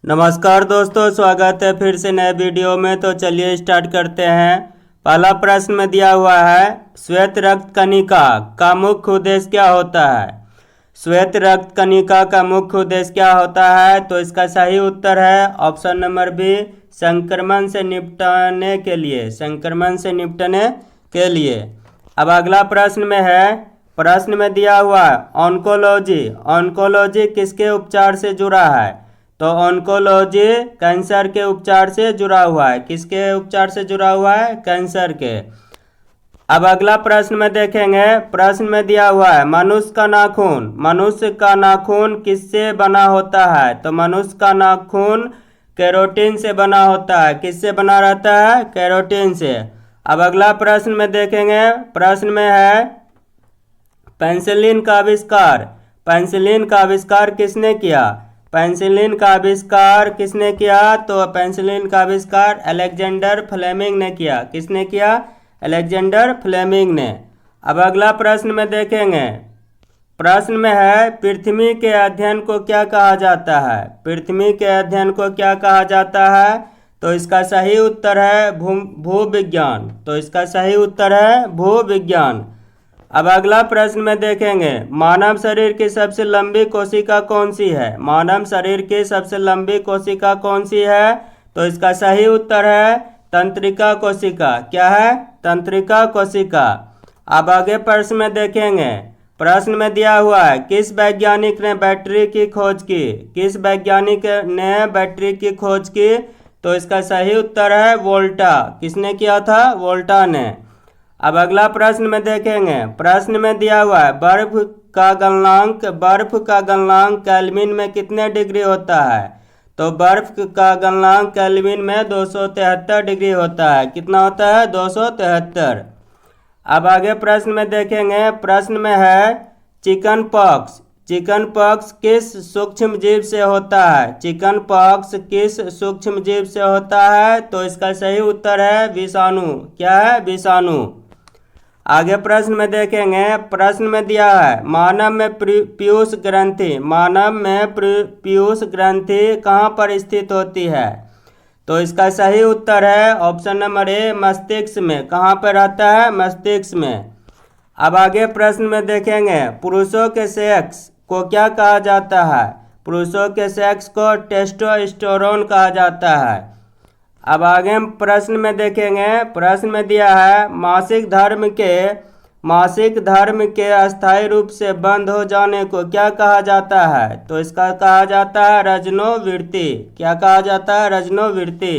नमस्कार दोस्तों, स्वागत है फिर से नए वीडियो में। तो चलिए स्टार्ट करते हैं। पहला प्रश्न में दिया हुआ है, श्वेत रक्त कणिका का मुख्य उद्देश्य क्या होता है। श्वेत रक्त कणिका का मुख्य उद्देश्य क्या होता है? तो इसका सही उत्तर है ऑप्शन नंबर बी, संक्रमण से निपटने के लिए। संक्रमण से निपटने के लिए। अब अगला प्रश्न में है, प्रश्न में दिया हुआ है ऑन्कोलॉजी। ऑन्कोलॉजी किसके उपचार से जुड़ा है? तो ऑन्कोलॉजी कैंसर के उपचार से जुड़ा हुआ है। किसके उपचार से जुड़ा हुआ है? कैंसर के। अब अगला प्रश्न में देखेंगे, प्रश्न में दिया हुआ है मनुष्य का नाखून। मनुष्य का नाखून किससे बना होता है? तो मनुष्य का नाखून केरोटिन से बना होता है। किससे बना रहता है? केरोटिन से। अब अगला प्रश्न में देखेंगे, प्रश्न में है पेंसिलिन का आविष्कार। पेंसिलिन का आविष्कार किसने किया? पेंसिलिन का आविष्कार किसने किया? तो पेंसिलिन का आविष्कार अलेक्जेंडर फ्लेमिंग ने किया। किसने किया? अलेक्जेंडर फ्लेमिंग ने। अब अगला प्रश्न में देखेंगे, प्रश्न में है पृथ्वी के अध्ययन को क्या कहा जाता है? पृथ्वी के अध्ययन को क्या कहा जाता है? तो इसका सही उत्तर है भूविज्ञान। तो इसका सही उत्तर है भूविज्ञान। अब अगला प्रश्न में देखेंगे, मानव शरीर की सबसे लंबी कोशिका कौन सी है? मानव शरीर की सबसे लंबी कोशिका कौन सी है? तो इसका सही उत्तर है तंत्रिका कोशिका। क्या है? तंत्रिका कोशिका। अब आगे प्रश्न में देखेंगे, प्रश्न में दिया हुआ है किस वैज्ञानिक ने बैटरी की खोज की? किस वैज्ञानिक ने बैटरी की खोज की? तो इसका सही उत्तर है वोल्टा। किसने किया था? वोल्टा ने। अब अगला प्रश्न में देखेंगे, प्रश्न में दिया हुआ है बर्फ का गलनांक केल्विन में कितने डिग्री होता है? तो बर्फ का गलनांक केल्विन में 273 डिग्री होता है। कितना होता है? 273। अब आगे प्रश्न में देखेंगे, प्रश्न में है चिकन पॉक्स। चिकन पॉक्स किस सूक्ष्म जीव से होता है? चिकन पॉक्स किस सूक्ष्म जीव से होता है? तो इसका सही उत्तर है विषाणु। क्या है? विषाणु। आगे प्रश्न में देखेंगे, प्रश्न में दिया है मानव में पीयूष ग्रंथि। मानव में पीयूष ग्रंथि कहाँ पर स्थित होती है? तो इसका सही उत्तर है ऑप्शन नंबर ए, मस्तिष्क में। कहाँ पर रहता है? मस्तिष्क में। अब आगे प्रश्न में देखेंगे, पुरुषों के सेक्स को क्या कहा जाता है? पुरुषों के सेक्स को टेस्टोस्टेरोन कहा जाता है। अब आगे हम प्रश्न में देखेंगे, प्रश्न में दिया है मासिक धर्म के अस्थायी रूप से बंद हो जाने को क्या कहा जाता है? तो इसका कहा जाता है रजनोवृत्ति। क्या कहा जाता है? रजनोवृत्ति।